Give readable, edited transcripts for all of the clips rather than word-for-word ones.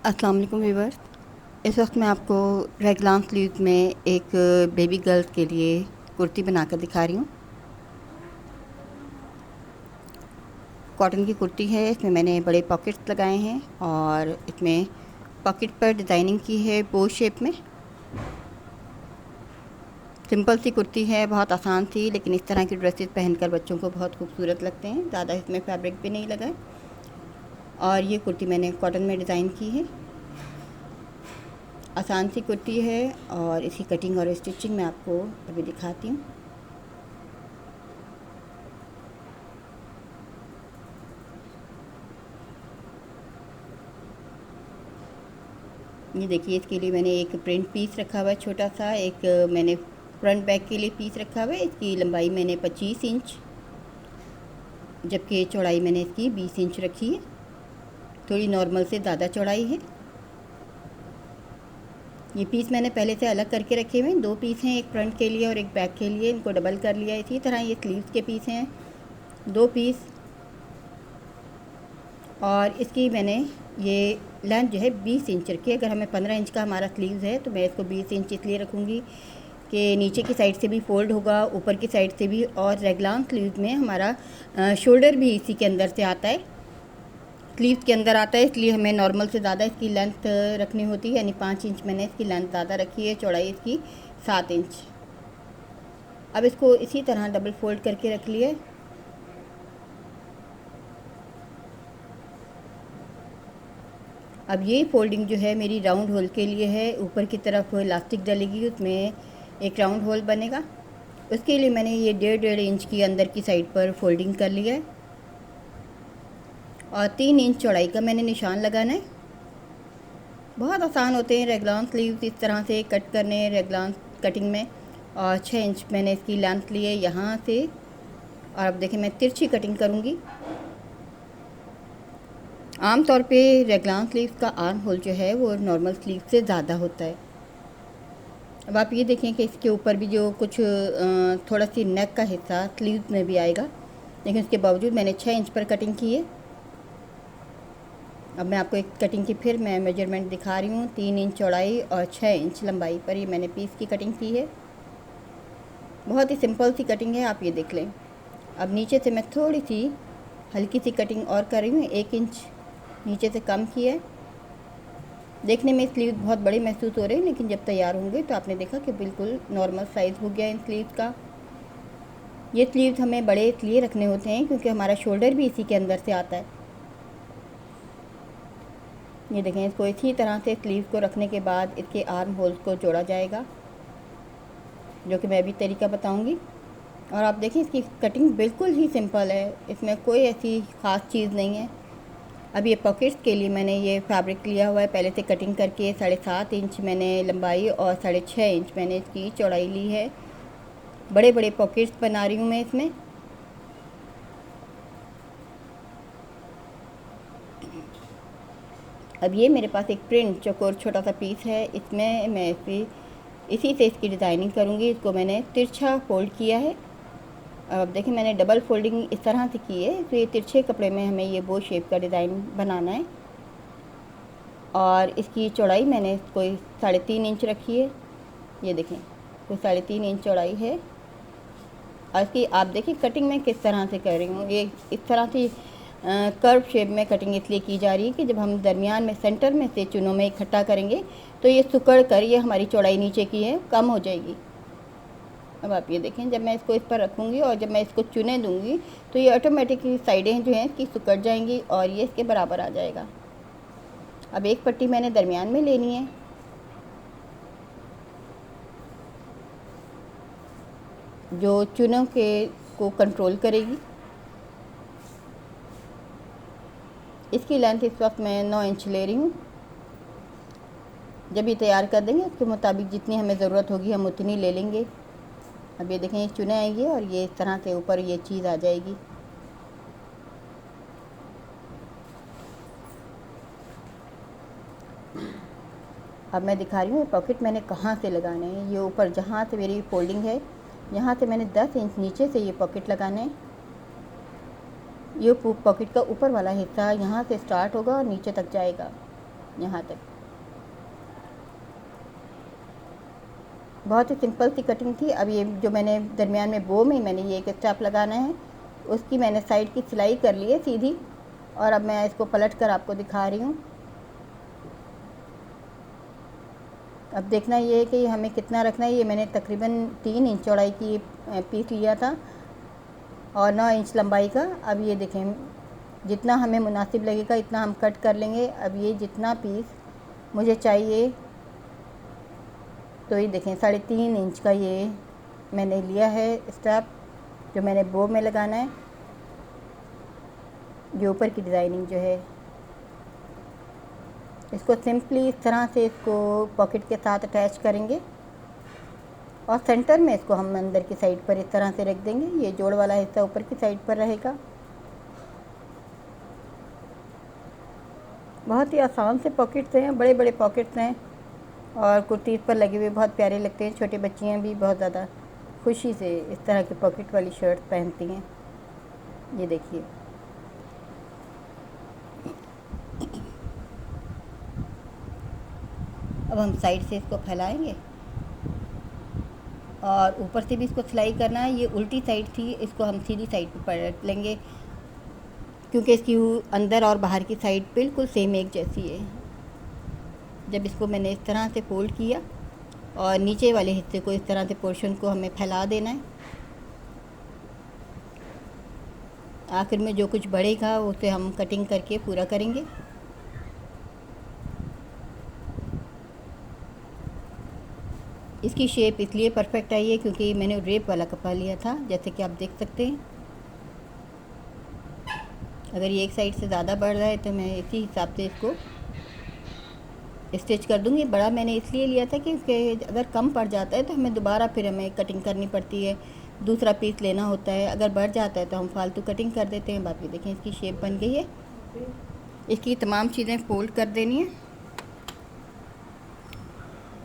अस्सलाम वालेकुम व्यूअर्स। इस वक्त मैं आपको रेगलान स्लीव्स में एक बेबी गर्ल के लिए कुर्ती बनाकर दिखा रही हूँ। कॉटन की कुर्ती है। इसमें मैंने बड़े पॉकेट्स लगाए हैं और इसमें पॉकेट पर डिज़ाइनिंग की है बो शेप में। सिंपल सी कुर्ती है, बहुत आसान सी, लेकिन इस तरह की ड्रेसेस पहनकर बच्चों को बहुत खूबसूरत लगते हैं। ज़्यादा इसमें फैब्रिक भी नहीं लगा है। और ये कुर्ती मैंने कॉटन में डिज़ाइन की है। आसान सी कुर्ती है और इसकी कटिंग और स्टिचिंग मैं आपको अभी दिखाती हूँ। ये देखिए, इसके लिए मैंने एक प्रिंट पीस रखा हुआ है छोटा सा। एक मैंने फ्रंट बैक के लिए पीस रखा हुआ है। इसकी लंबाई मैंने 25 इंच, जबकि चौड़ाई मैंने इसकी 20 इंच रखी है। थोड़ी नॉर्मल से ज़्यादा चौड़ाई है। ये पीस मैंने पहले से अलग करके रखे हुए हैं। 2 पीस हैं, एक फ्रंट के लिए और एक बैक के लिए। इनको डबल कर लिया। इसी तरह ये स्लीव्स के पीस हैं, 2 पीस। और इसकी मैंने ये लेंथ जो है 20 इंच रखी है। अगर हमें 15 इंच का हमारा स्लीव्स है तो मैं इसको 20 इंच इसलिए रखूँगी कि नीचे की साइड से भी फ़ोल्ड होगा, ऊपर की साइड से भी। और रेगलान स्लीव्स में हमारा शोल्डर भी इसी के अंदर से आता है, स्लीव्स के अंदर आता है, इसलिए हमें नॉर्मल से ज़्यादा इसकी लेंथ रखनी होती है। यानी 5 इंच मैंने इसकी लेंथ ज़्यादा रखी है, चौड़ाई इसकी 7 इंच। अब इसको इसी तरह डबल फोल्ड करके रख लिए। अब ये फोल्डिंग जो है मेरी राउंड होल के लिए है। ऊपर की तरफ इलास्टिक डलेगी, उसमें एक राउंड होल बनेगा। उसके लिए मैंने ये 1.5 इंच की अंदर की साइड पर फोल्डिंग कर लिया है और 3 इंच चौड़ाई का मैंने निशान लगाना है। बहुत आसान होते हैं रेगलान स्लीव्स इस तरह से कट करने, रेगलान कटिंग में। और 6 इंच मैंने इसकी लेंथ ली है यहाँ से। और अब देखिए, मैं तिरछी कटिंग करूँगी। आम तौर पे रेगलान स्लीव्स का आर्म होल जो है वो नॉर्मल स्लीव से ज़्यादा होता है। अब आप ये देखें कि इसके ऊपर भी जो कुछ थोड़ा सी नेक का हिस्सा स्लीव्स में भी आएगा, लेकिन उसके बावजूद मैंने 6 इंच पर कटिंग की है। अब मैं आपको एक कटिंग की फिर मैं मेजरमेंट दिखा रही हूँ। 3 इंच चौड़ाई और 6 इंच लंबाई पर ये मैंने पीस की कटिंग की है। बहुत ही सिंपल सी कटिंग है, आप ये देख लें। अब नीचे से मैं थोड़ी सी हल्की सी कटिंग और कर रही हूँ, 1 इंच नीचे से कम की है। देखने में स्लीव बहुत बड़े महसूस हो रहे हैं, लेकिन जब तैयार होंगे तो आपने देखा कि बिल्कुल नॉर्मल साइज़ हो गया इन स्लीव्स का। ये स्लीव्स हमें बड़े इसलिए रखने होते हैं क्योंकि हमारा शोल्डर भी इसी के अंदर से आता है। ये देखें, इसको इसी तरह से स्लीव को रखने के बाद इसके आर्म होल्स को जोड़ा जाएगा, जो कि मैं अभी तरीका बताऊंगी। और आप देखें, इसकी कटिंग बिल्कुल ही सिंपल है, इसमें कोई ऐसी ख़ास चीज़ नहीं है। अब ये पॉकेट्स के लिए मैंने ये फैब्रिक लिया हुआ है पहले से कटिंग करके। 7.5 इंच मैंने लंबाई और 6.5 इंच मैंने इसकी चौड़ाई ली है। बड़े बड़े पॉकेट्स बना रही हूँ मैं इसमें। अब ये मेरे पास एक प्रिंट चौकोर छोटा सा पीस है, इसमें मैं इसी से इसकी डिज़ाइनिंग करूँगी। इसको मैंने तिरछा फोल्ड किया है। अब देखिए, मैंने डबल फोल्डिंग इस तरह से की है, तो ये तिरछे कपड़े में हमें ये बो शेप का डिज़ाइन बनाना है। और इसकी चौड़ाई मैंने कोई 3.5 इंच रखी है। ये देखें, कोई 3.5 इंच चौड़ाई है। और इसकी आप देखिए कटिंग मैं किस तरह से कर रही हूँ। ये इस तरह से कर्व शेप में कटिंग इसलिए की जा रही है कि जब हम दरमियान में सेंटर में से चुनों में इकट्ठा करेंगे तो ये सिकुड़ कर ये हमारी चौड़ाई नीचे की है कम हो जाएगी। अब आप ये देखें, जब मैं इसको इस पर रखूँगी और जब मैं इसको चुने दूँगी तो ये ऑटोमेटिकली साइडें जो हैं इसकी सिकुड़ जाएंगी और ये इसके बराबर आ जाएगा। अब एक पट्टी मैंने दरमियान में लेनी है, जो चुनों के को कंट्रोल करेगी। इसकी लेंथ इस वक्त मैं 9 इंच ले रही हूँ। जब ये तैयार कर देंगे उसके मुताबिक जितनी हमें ज़रूरत होगी हम उतनी ले लेंगे। अब ये देखें, ये चुने आएंगे और ये इस तरह से ऊपर ये चीज़ आ जाएगी। अब मैं दिखा रही हूँ पॉकेट मैंने कहाँ से लगाने हैं। ये ऊपर जहाँ से मेरी फोल्डिंग है, यहाँ से मैंने 10 इंच नीचे से ये पॉकेट लगाना है। ये पॉकेट का ऊपर वाला हिस्सा यहाँ से स्टार्ट होगा और नीचे तक जाएगा। यहाँ तक। बहुत ही सिंपल सी कटिंग थी। अब ये जो मैंने दरमियान में बो में मैंने ये एक स्टेप लगाना है, उसकी मैंने साइड की सिलाई कर ली है सीधी, और अब मैं इसको पलट कर आपको दिखा रही हूँ। अब देखना ये है कि हमें कितना रखना है। ये मैंने तकरीबन 3 इंच चौड़ाई की पीस लिया था और 9 इंच लंबाई का। अब ये देखें, जितना हमें मुनासिब लगेगा इतना हम कट कर लेंगे। अब ये जितना पीस मुझे चाहिए, तो ये देखें 3.5 इंच का ये मैंने लिया है स्टेप, जो मैंने बो में लगाना है। ये ऊपर की डिज़ाइनिंग जो है, इसको सिंपली इस तरह से इसको पॉकेट के साथ अटैच करेंगे और सेंटर में इसको हम अंदर की साइड पर इस तरह से रख देंगे। ये जोड़ वाला हिस्सा ऊपर की साइड पर रहेगा। बहुत ही आसान से पॉकेट्स हैं, बड़े बड़े पॉकेट्स हैं और कुर्तीज़ पर लगे हुए बहुत प्यारे लगते हैं। छोटी बच्चियां भी बहुत ज़्यादा खुशी से इस तरह की पॉकेट वाली शर्ट पहनती हैं। ये देखिए, अब हम साइड से इसको फैलाएंगे और ऊपर से भी इसको सिलाई करना है। ये उल्टी साइड थी, इसको हम सीधी साइड पर पलट लेंगे, क्योंकि इसकी अंदर और बाहर की साइड बिल्कुल सेम एक जैसी है। जब इसको मैंने इस तरह से फोल्ड किया और नीचे वाले हिस्से को इस तरह से पोर्शन को हमें फैला देना है। आखिर में जो कुछ बढ़ेगा उसे हम कटिंग करके पूरा करेंगे। इसकी शेप इसलिए परफेक्ट आई है क्योंकि मैंने रेप वाला कपड़ा लिया था, जैसे कि आप देख सकते हैं। अगर ये एक साइड से ज़्यादा बढ़ रहा है तो मैं इसी हिसाब से इसको स्टिच कर दूँगी। बड़ा मैंने इसलिए लिया था क्योंकि अगर कम पड़ जाता है तो हमें दोबारा फिर हमें कटिंग करनी पड़ती है, दूसरा पीस लेना होता है। अगर बढ़ जाता है तो हम फालतू कटिंग कर देते हैं। बाकी देखें, इसकी शेप बन गई है। इसकी तमाम चीज़ें फोल्ड कर देनी है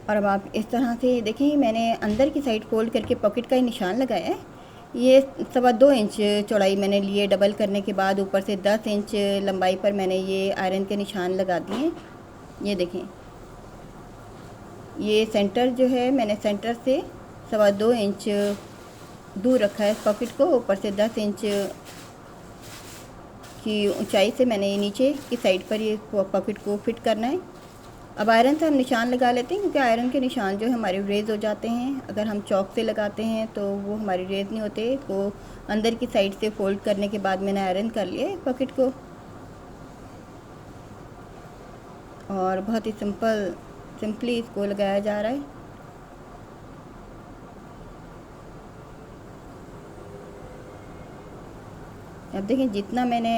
और अब आप इस तरह से देखिए, मैंने अंदर की साइड फोल्ड करके पॉकेट का ही निशान लगाया है। ये 2.25 इंच चौड़ाई मैंने लिए डबल करने के बाद, ऊपर से 10 इंच लंबाई पर मैंने ये आयरन के निशान लगा दिए हैं। ये देखें, ये सेंटर जो है मैंने सेंटर से 2.25 इंच दूर रखा है पॉकेट को। ऊपर से 10 इंच की ऊंचाई से मैंने ये नीचे की साइड पर ये पॉकेट को फिट करना है। अब आयरन से हम निशान लगा लेते हैं, क्योंकि आयरन के निशान जो है हमारे रेज हो जाते हैं। अगर हम चौक से लगाते हैं तो वो हमारे रेज नहीं होते। तो अंदर की साइड से फोल्ड करने के बाद मैंने आयरन कर लिया है पॉकेट को और बहुत ही सिंपली इसको लगाया जा रहा है। अब देखें, जितना मैंने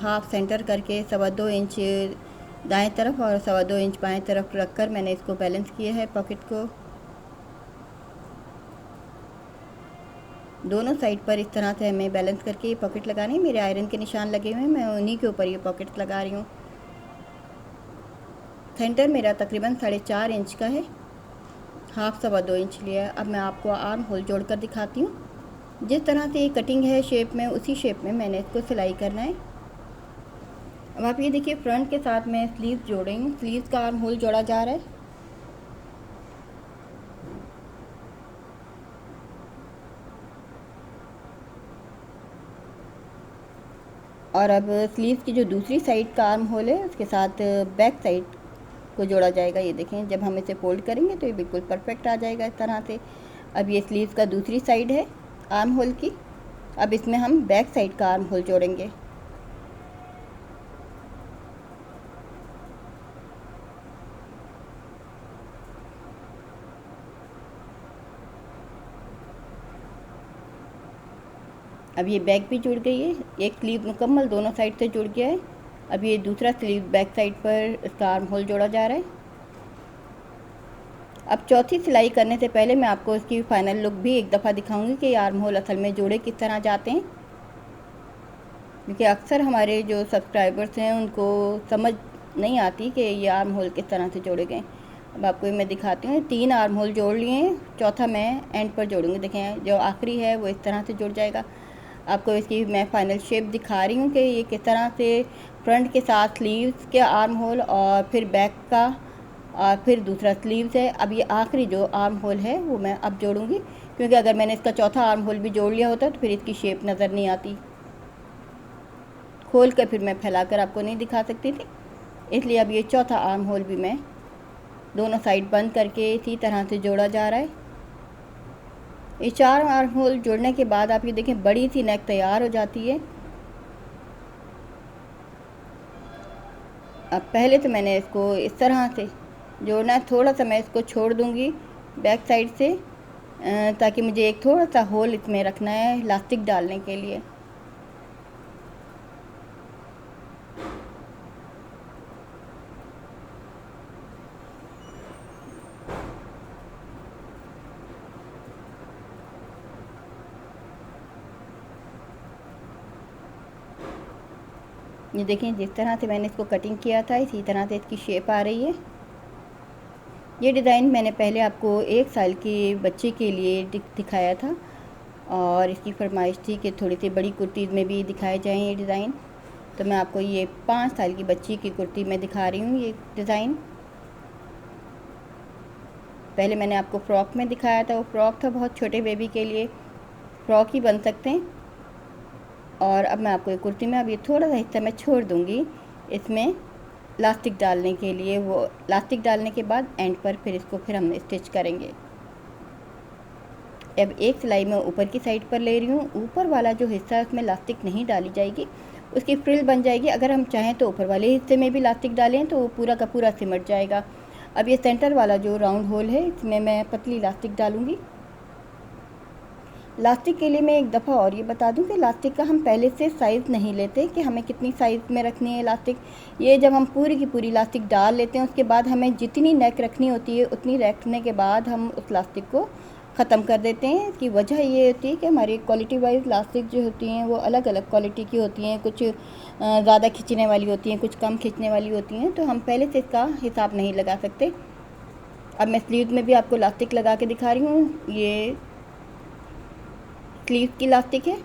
हाफ सेंटर करके 2.25 इंच दाएं तरफ और 2.25 इंच बाएं तरफ रखकर मैंने इसको बैलेंस किया है पॉकेट को। दोनों साइड पर इस तरह से हमें बैलेंस करके ये पॉकेट लगानी है। मेरे आयरन के निशान लगे हुए हैं, मैं उन्हीं के ऊपर ये पॉकेट लगा रही हूँ। सेंटर मेरा तकरीबन 4.5 इंच का है, हाफ 2.25 इंच लिया है। अब मैं आपको आर्म होल जोड़कर दिखाती हूँ। जिस तरह से ये कटिंग है शेप में, उसी शेप में मैंने इसको सिलाई करना है। अब आप ये देखिए, फ्रंट के साथ मैं स्लीव जोड़ेंगे। स्लीव का आर्म होल जोड़ा जा रहा है। और अब स्लीव की जो दूसरी साइड का आर्म होल है उसके साथ बैक साइड को जोड़ा जाएगा। ये देखें, जब हम इसे फोल्ड करेंगे तो ये बिल्कुल परफेक्ट आ जाएगा इस तरह से। अब ये स्लीव का दूसरी साइड है आर्म होल की। अब इसमें हम बैक साइड का आर्म होल जोड़ेंगे। अब ये बैक भी जुड़ गई है, एक स्लीव मुकम्मल दोनों साइड से जुड़ गया है। अब ये दूसरा स्लीव बैक साइड पर इसका आर्म होल जोड़ा जा रहा है। अब चौथी सिलाई करने से पहले मैं आपको इसकी फाइनल लुक भी एक दफ़ा दिखाऊंगी कि आर्म होल असल में जोड़े किस तरह जाते हैं, क्योंकि अक्सर हमारे जो सब्सक्राइबर्स हैं उनको समझ नहीं आती कि ये आर्म होल किस तरह से जोड़े गए। अब आपको मैं दिखाती हूँ। 3 आर्म होल जोड़ लिए हैं, चौथा मैं एंड पर जोड़ूंगी। देखें, जो आखिरी है वो इस तरह से जुड़ जाएगा। आपको इसकी मैं फाइनल शेप दिखा रही हूँ कि ये किस तरह से फ्रंट के साथ स्लीव्स के आर्म होल और फिर बैक का और फिर दूसरा स्लीव्स है। अब ये आखिरी जो आर्म होल है वो मैं अब जोड़ूंगी, क्योंकि अगर मैंने इसका चौथा आर्म होल भी जोड़ लिया होता तो फिर इसकी शेप नज़र नहीं आती। खोल कर फिर मैं फैलाकर आपको नहीं दिखा सकती थी, इसलिए अब ये चौथा आर्म होल भी मैं दोनों साइड बंद करके इसी तरह से जोड़ा जा रहा है। ये 4 आर्म होल जोड़ने के बाद आप ये देखें बड़ी सी नेक तैयार हो जाती है। अब पहले तो मैंने इसको इस तरह से जोड़ना है, थोड़ा सा मैं इसको छोड़ दूंगी बैक साइड से, ताकि मुझे एक थोड़ा सा होल इसमें रखना है इलास्टिक डालने के लिए। ये देखें जिस तरह से मैंने इसको कटिंग किया था इसी तरह से इसकी शेप आ रही है। ये डिज़ाइन मैंने पहले आपको 1 साल के बच्चे के लिए दिखाया था और इसकी फरमाइश थी कि थोड़ी सी बड़ी कुर्तीज़ में भी दिखाए जाएं ये डिज़ाइन, तो मैं आपको ये 5 साल की बच्ची की कुर्ती में दिखा रही हूँ ये डिज़ाइन। पहले मैंने आपको फ़्रॉक में दिखाया था, वो फ़्रॉक था बहुत छोटे बेबी के लिए, फ़्रॉक ही बन सकते हैं। और अब मैं आपको एक कुर्ती में अब ये थोड़ा सा हिस्सा मैं छोड़ दूँगी इसमें इलास्टिक डालने के लिए। वो इलास्टिक डालने के बाद एंड पर फिर इसको फिर हम स्टिच करेंगे। अब एक सिलाई मैं ऊपर की साइड पर ले रही हूँ, ऊपर वाला जो हिस्सा है उसमें इलास्टिक नहीं डाली जाएगी, उसकी फ्रिल बन जाएगी। अगर हम चाहें तो ऊपर वाले हिस्से में भी इलास्टिक डालें तो वो पूरा का पूरा सिमट जाएगा। अब ये सेंटर वाला जो राउंड होल है इसमें मैं पतली इलास्टिक डालूँगी। इलास्टिक के लिए मैं एक दफ़ा और ये बता दूं कि इलास्टिक का हम पहले से साइज़ नहीं लेते कि हमें कितनी साइज़ में रखनी है इलास्टिक। ये जब हम पूरी की पूरी इलास्टिक डाल लेते हैं उसके बाद हमें जितनी नेक रखनी होती है उतनी रखने के बाद हम उस इलास्टिक को ख़त्म कर देते हैं। इसकी वजह ये होती है कि हमारी क्वालिटी वाइज इलास्टिक जो होती हैं वो अलग अलग क्वालिटी की होती हैं, कुछ ज़्यादा खींचने वाली होती हैं, कुछ कम खींचने वाली होती हैं, तो हम पहले से इसका हिसाब नहीं लगा सकते। अब मैं स्लीव में भी आपको इलास्टिक लगा के दिखा रही हूँ। ये स्लीव की इलास्टिक है,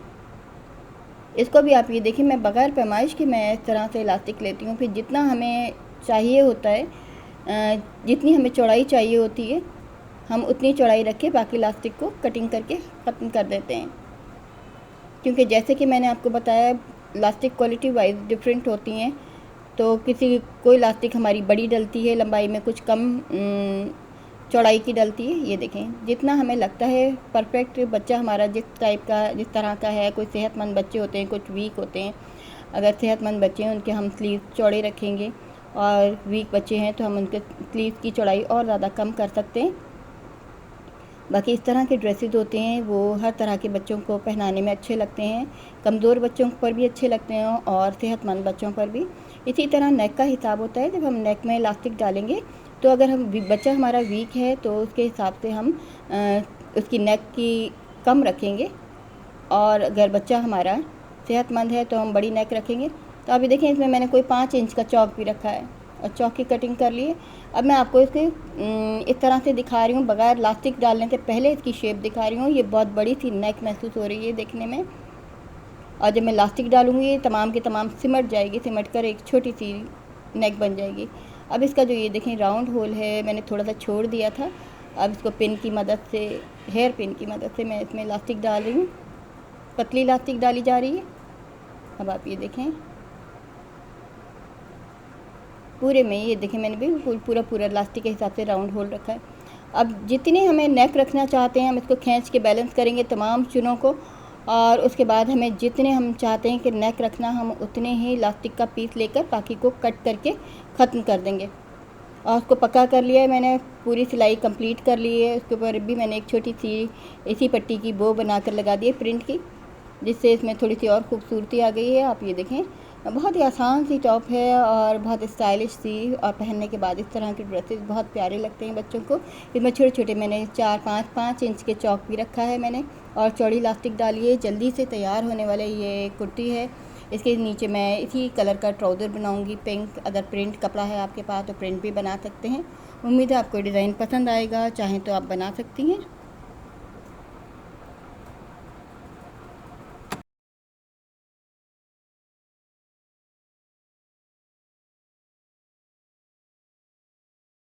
इसको भी आप ये देखिए मैं बग़ैर पैमाइश के मैं इस तरह से इलास्टिक लेती हूँ। फिर जितना हमें चाहिए होता है, जितनी हमें चौड़ाई चाहिए होती है हम उतनी चौड़ाई रख के बाकी इलास्टिक को कटिंग करके ख़त्म कर देते हैं। क्योंकि जैसे कि मैंने आपको बताया इलास्टिक क्वालिटी वाइज डिफरेंट होती हैं, तो कोई इलास्टिक हमारी बड़ी डलती है लंबाई में, कुछ कम चौड़ाई की डलती है। ये देखें जितना हमें लगता है परफेक्ट बच्चा हमारा जिस टाइप का जिस तरह का है, कोई सेहतमंद बच्चे होते हैं, कुछ वीक होते हैं। अगर सेहतमंद बच्चे हैं उनके हम स्लीव चौड़े रखेंगे और वीक बच्चे हैं तो हम उनके स्लीव की चौड़ाई और ज़्यादा कम कर सकते हैं। बाकी इस तरह के ड्रेसेस होते हैं वो हर तरह के बच्चों को पहनाने में अच्छे लगते हैं, कमज़ोर बच्चों पर भी अच्छे लगते हैं और सेहतमंद बच्चों पर भी। इसी तरह नेक का हिसाब होता है, जब हम नेक में इलास्टिक डालेंगे तो अगर हम बच्चा हमारा वीक है तो उसके हिसाब से हम उसकी नेक की कम रखेंगे, और अगर बच्चा हमारा सेहतमंद है तो हम बड़ी नेक रखेंगे। तो अभी देखें इसमें मैंने कोई 5 इंच का चौक भी रखा है और चौक की कटिंग कर ली है। अब मैं आपको इसके इस तरह से दिखा रही हूँ, बगैर इलास्टिक डालने से पहले इसकी शेप दिखा रही हूँ। ये बहुत बड़ी सी नेक महसूस हो रही है देखने में, और जब मैं इलास्टिक डालूँगी ये तमाम की तमाम सिमट जाएगी, सिमट कर एक छोटी सी नेक बन जाएगी। अब इसका जो ये देखें राउंड होल है मैंने थोड़ा सा छोड़ दिया था, अब इसको पिन की मदद से, हेयर पिन की मदद से मैं इसमें इलास्टिक डाल रही हूँ। पतली इलास्टिक डाली जा रही है। अब आप ये देखें पूरे में, ये देखें मैंने बिल्कुल पूरा इलास्टिक के हिसाब से राउंड होल रखा है। अब जितने हमें नेक रखना चाहते हैं हम इसको खींच के बैलेंस करेंगे तमाम चुनों को, और उसके बाद हमें जितने हम चाहते हैं कि नेक रखना हम उतने ही इलास्टिक का पीस लेकर बाकी को कट करके ख़त्म कर देंगे। और उसको पक्का कर लिया है मैंने, पूरी सिलाई कंप्लीट कर ली है। उसके ऊपर भी मैंने एक छोटी सी इसी पट्टी की बो बनाकर लगा दी है प्रिंट की, जिससे इसमें थोड़ी सी और खूबसूरती आ गई है। आप ये देखें बहुत ही आसान सी टॉप है और बहुत स्टाइलिश सी, और पहनने के बाद इस तरह के ड्रेसेस बहुत प्यारे लगते हैं बच्चों को। इसमें छोटे छोटे मैंने 4-5 इंच के चौक भी रखा है मैंने, और चौड़ी इलास्टिक डाली है। जल्दी से तैयार होने वाले ये कुर्ती है। इसके नीचे मैं इसी कलर का ट्राउज़र बनाऊंगी पिंक। अगर प्रिंट कपड़ा है आपके पास तो प्रिंट भी बना सकते हैं। उम्मीद है आपको डिज़ाइन पसंद आएगा, चाहें तो आप बना सकती हैं।